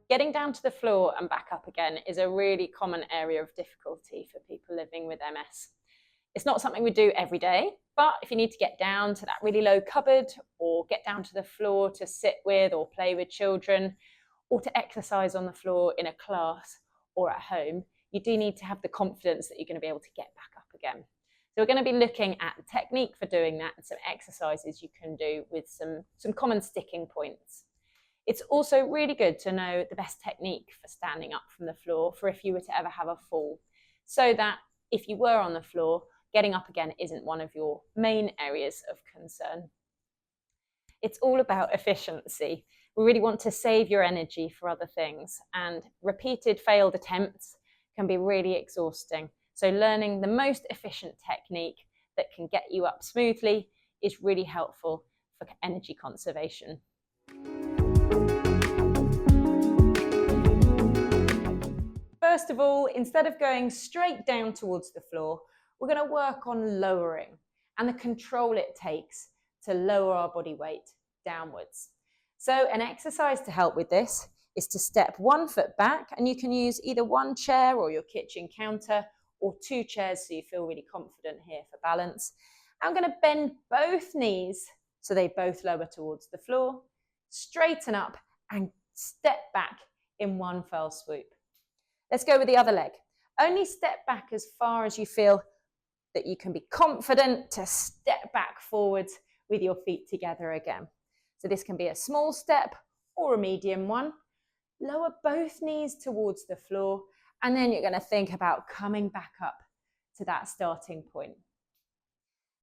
getting down to the floor and back up again is a really common area of difficulty for people living with MS. It's not something we do every day, but if you need to get down to that really low cupboard or get down to the floor to sit with or play with children or to exercise on the floor in a class or at home, you do need to have the confidence that you're going to be able to get back up again. So we're going to be looking at the technique for doing that and some exercises you can do with some common sticking points. It's also really good to know the best technique for standing up from the floor for if you were to ever have a fall, so that if you were on the floor, getting up again isn't one of your main areas of concern. It's all about efficiency. We really want to save your energy for other things, and repeated failed attempts can be really exhausting. So learning the most efficient technique that can get you up smoothly is really helpful for energy conservation. First of all, instead of going straight down towards the floor, we're going to work on lowering and the control it takes to lower our body weight downwards. So an exercise to help with this is to step 1 foot back, and you can use either one chair or your kitchen counter or 2 chairs so you feel really confident here for balance. I'm going to bend both knees so they both lower towards the floor, straighten up and step back in one fell swoop. Let's go with the other leg. Only step back as far as you feel that you can be confident to step back forwards with your feet together again. So this can be a small step or a medium one. Lower both knees towards the floor, and then you're going to think about coming back up to that starting point.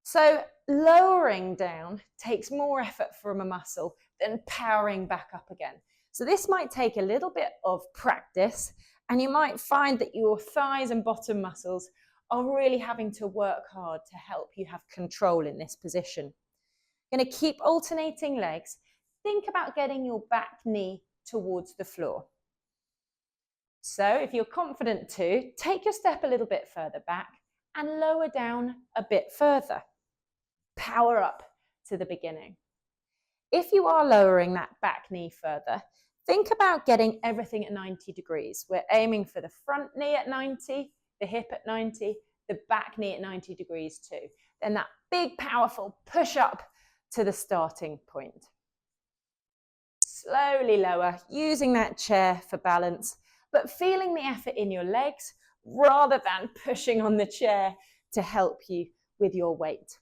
So lowering down takes more effort from a muscle than powering back up again. So this might take a little bit of practice, and you might find that your thighs and bottom muscles are really having to work hard to help you have control in this position. You're going to keep alternating legs. Think about getting your back knee towards the floor. So if you're confident to, take your step a little bit further back and lower down a bit further. Power up to the beginning. If you are lowering that back knee further, think about getting everything at 90 degrees. We're aiming for the front knee at 90, the hip at 90, the back knee at 90 degrees too. Then that big, powerful push up to the starting point. Slowly lower, using that chair for balance, but feeling the effort in your legs rather than pushing on the chair to help you with your weight.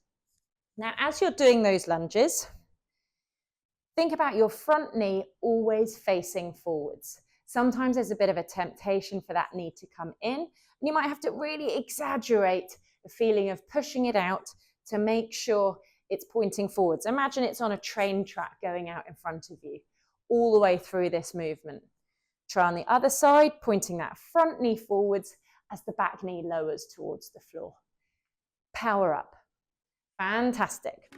Now, as you're doing those lunges, think about your front knee always facing forwards. Sometimes there's a bit of a temptation for that knee to come in, and you might have to really exaggerate the feeling of pushing it out to make sure it's pointing forwards. Imagine it's on a train track going out in front of you all the way through this movement. Try on the other side, pointing that front knee forwards as the back knee lowers towards the floor. Power up. Fantastic.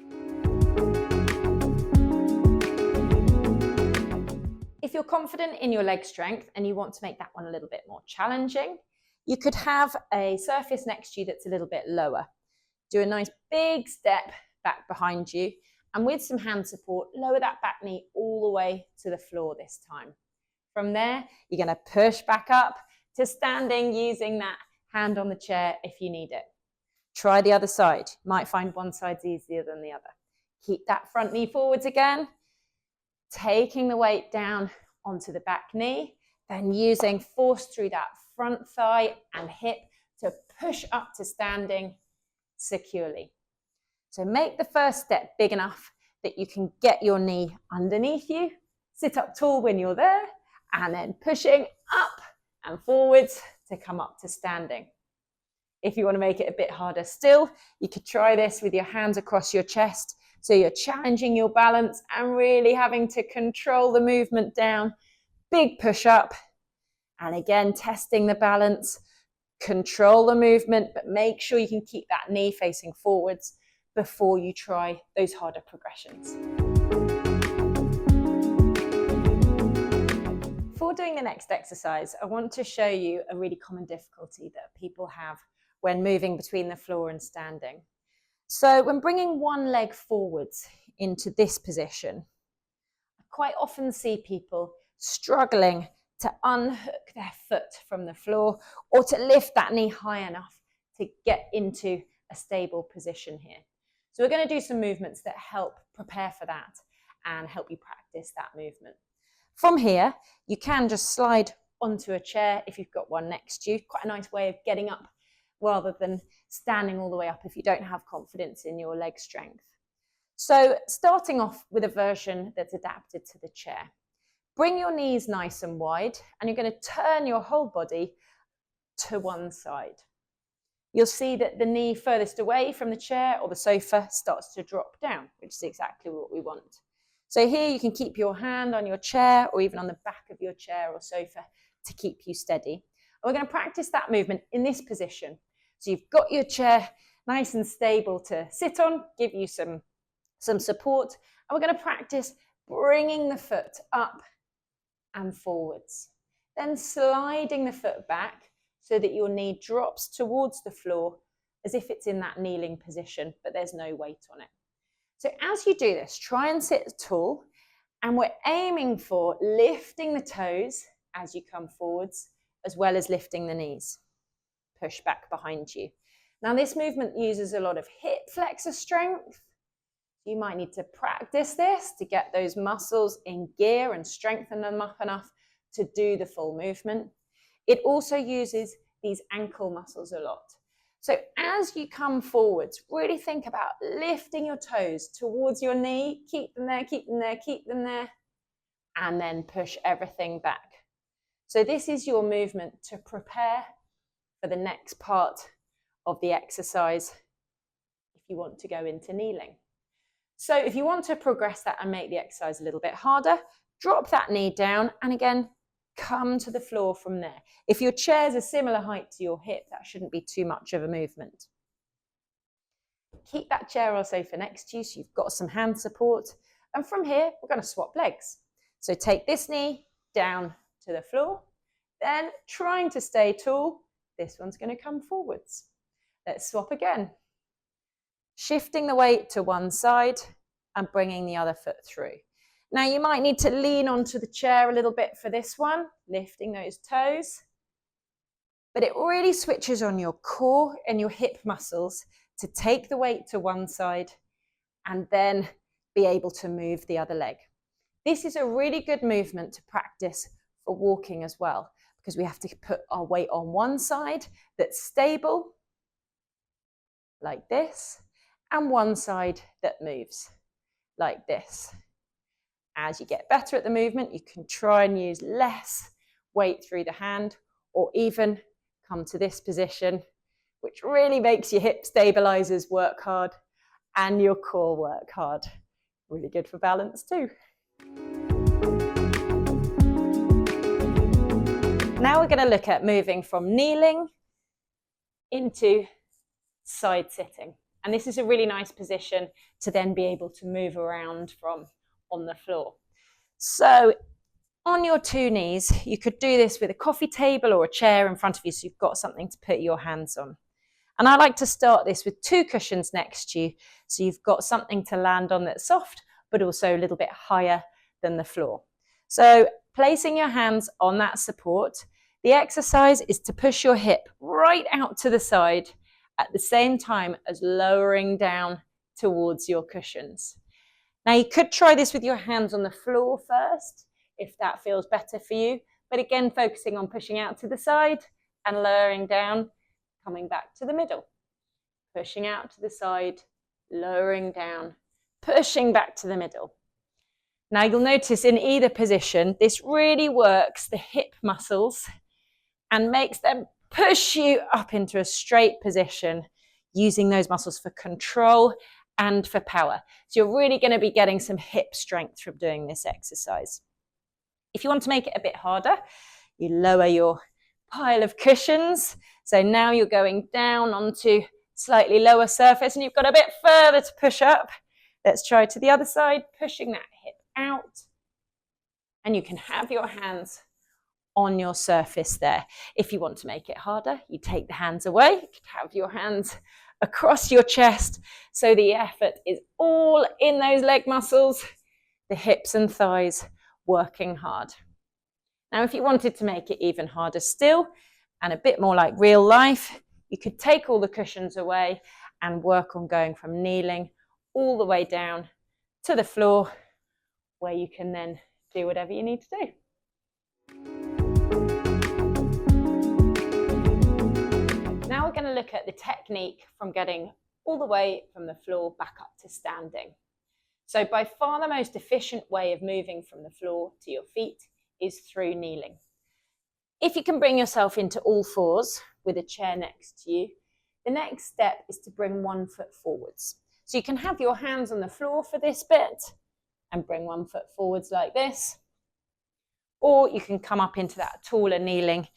If you're confident in your leg strength and you want to make that one a little bit more challenging, you could have a surface next to you that's a little bit lower. Do a nice big step back behind you, and with some hand support, lower that back knee all the way to the floor this time. From there, you're going to push back up to standing using that hand on the chair if you need it. Try the other side. You might find one side's easier than the other. Keep that front knee forwards again, taking the weight down onto the back knee, then using force through that front thigh and hip to push up to standing securely. So make the first step big enough that you can get your knee underneath you, sit up tall when you're there, and then pushing up and forwards to come up to standing. If you want to make it a bit harder still, you could try this with your hands across your chest. So you're challenging your balance and really having to control the movement down. Big push up. And again, testing the balance. Control the movement, but make sure you can keep that knee facing forwards before you try those harder progressions. Before doing the next exercise, I want to show you a really common difficulty that people have when moving between the floor and standing. So when bringing one leg forwards into this position, I quite often see people struggling to unhook their foot from the floor or to lift that knee high enough to get into a stable position here. So we're going to do some movements that help prepare for that and help you practice that movement. From here, you can just slide onto a chair if you've got one next to you. Quite a nice way of getting up rather than standing all the way up if you don't have confidence in your leg strength. So starting off with a version that's adapted to the chair. Bring your knees nice and wide, and you're going to turn your whole body to one side. You'll see that the knee furthest away from the chair or the sofa starts to drop down, which is exactly what we want. So here you can keep your hand on your chair or even on the back of your chair or sofa to keep you steady. And we're going to practice that movement in this position. So you've got your chair nice and stable to sit on, give you some support. And we're going to practice bringing the foot up and forwards. Then sliding the foot back so that your knee drops towards the floor as if it's in that kneeling position, but there's no weight on it. So as you do this, try and sit tall, and we're aiming for lifting the toes as you come forwards, as well as lifting the knees. Push back behind you. Now this movement uses a lot of hip flexor strength. You might need to practice this to get those muscles in gear and strengthen them up enough to do the full movement. It also uses these ankle muscles a lot. So as you come forwards, really think about lifting your toes towards your knee. Keep them there, keep them there, keep them there. And then push everything back. So this is your movement to prepare for the next part of the exercise if you want to go into kneeling. So if you want to progress that and make the exercise a little bit harder, drop that knee down and again, come to the floor from there. If your chair's a similar height to your hip, that shouldn't be too much of a movement. Keep that chair or sofa next to you so you've got some hand support. And from here, we're going to swap legs. So take this knee down to the floor, then trying to stay tall, this one's going to come forwards. Let's swap again. Shifting the weight to one side and bringing the other foot through. Now you might need to lean onto the chair a little bit for this one, lifting those toes. But it really switches on your core and your hip muscles to take the weight to one side and then be able to move the other leg. This is a really good movement to practice for walking as well, because we have to put our weight on one side that's stable, like this, and one side that moves, like this. As you get better at the movement, you can try and use less weight through the hand, or even come to this position, which really makes your hip stabilizers work hard and your core work hard. Really good for balance too. Now we're going to look at moving from kneeling into side sitting. And this is a really nice position to then be able to move around from on the floor. So on your two knees, you could do this with a coffee table or a chair in front of you so you've got something to put your hands on. And I like to start this with two cushions next to you so you've got something to land on that's soft but also a little bit higher than the floor. So placing your hands on that support, the exercise is to push your hip right out to the side at the same time as lowering down towards your cushions. Now you could try this with your hands on the floor first, if that feels better for you. But again, focusing on pushing out to the side and lowering down, coming back to the middle. Pushing out to the side, lowering down, pushing back to the middle. Now you'll notice in either position, this really works the hip muscles and makes them push you up into a straight position, using those muscles for control and for power. So you're really going to be getting some hip strength from doing this exercise. If you want to make it a bit harder, you lower your pile of cushions. So now you're going down onto slightly lower surface and you've got a bit further to push up. Let's try to the other side, pushing that hip out. And you can have your hands on your surface there. If you want to make it harder, you take the hands away. You could have your hands across your chest so the effort is all in those leg muscles, the hips and thighs working hard. Now, if you wanted to make it even harder still and a bit more like real life, you could take all the cushions away and work on going from kneeling all the way down to the floor, where you can then do whatever you need to do. Now we're going to look at the technique from getting all the way from the floor back up to standing. So by far the most efficient way of moving from the floor to your feet is through kneeling. If you can bring yourself into all fours with a chair next to you, the next step is to bring 1 foot forwards. So you can have your hands on the floor for this bit and bring 1 foot forwards like this. Or you can come up into that taller kneeling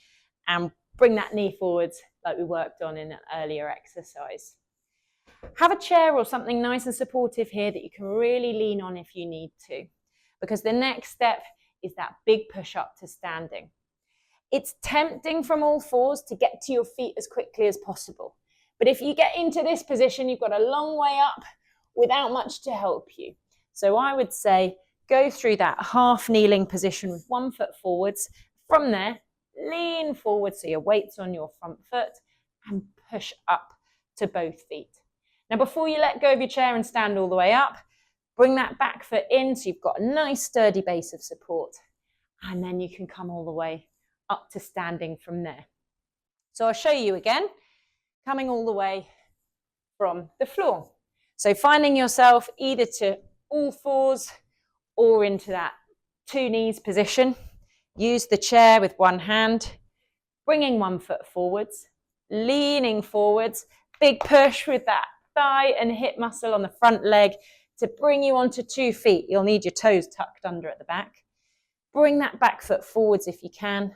and bring that knee forwards like we worked on in an earlier exercise. Have a chair or something nice and supportive here that you can really lean on if you need to, because the next step is that big push up to standing. It's tempting from all fours to get to your feet as quickly as possible. But if you get into this position, you've got a long way up without much to help you. So I would say go through that half kneeling position with 1 foot forwards. From there, lean forward so your weight's on your front foot and push up to both feet. Now, before you let go of your chair and stand all the way up, bring that back foot in so you've got a nice sturdy base of support. And then you can come all the way up to standing from there. So I'll show you again, coming all the way from the floor. So finding yourself either to all fours or into that 2 knees position. Use the chair with one hand, bringing 1 foot forwards, leaning forwards, big push with that thigh and hip muscle on the front leg to bring you onto 2 feet. You'll need your toes tucked under at the back. Bring that back foot forwards if you can,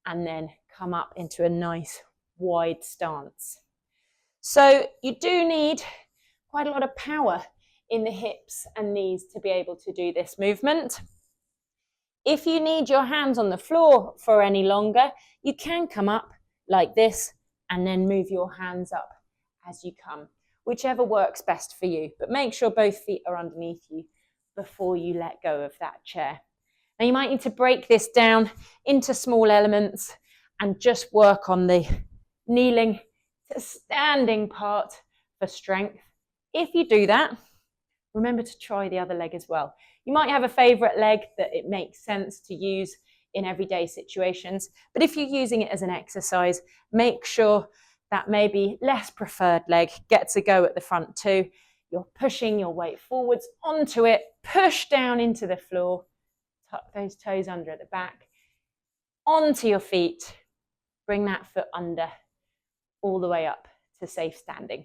and then come up into a nice wide stance. So you do need quite a lot of power in the hips and knees to be able to do this movement. If you need your hands on the floor for any longer, you can come up like this and then move your hands up as you come, whichever works best for you. But make sure both feet are underneath you before you let go of that chair. Now you might need to break this down into small elements and just work on the kneeling to standing part for strength. If you do that, remember to try the other leg as well. You might have a favorite leg that it makes sense to use in everyday situations, but if you're using it as an exercise, make sure that maybe less preferred leg gets a go at the front too. You're pushing your weight forwards onto it, push down into the floor, tuck those toes under at the back, onto your feet, bring that foot under all the way up to safe standing.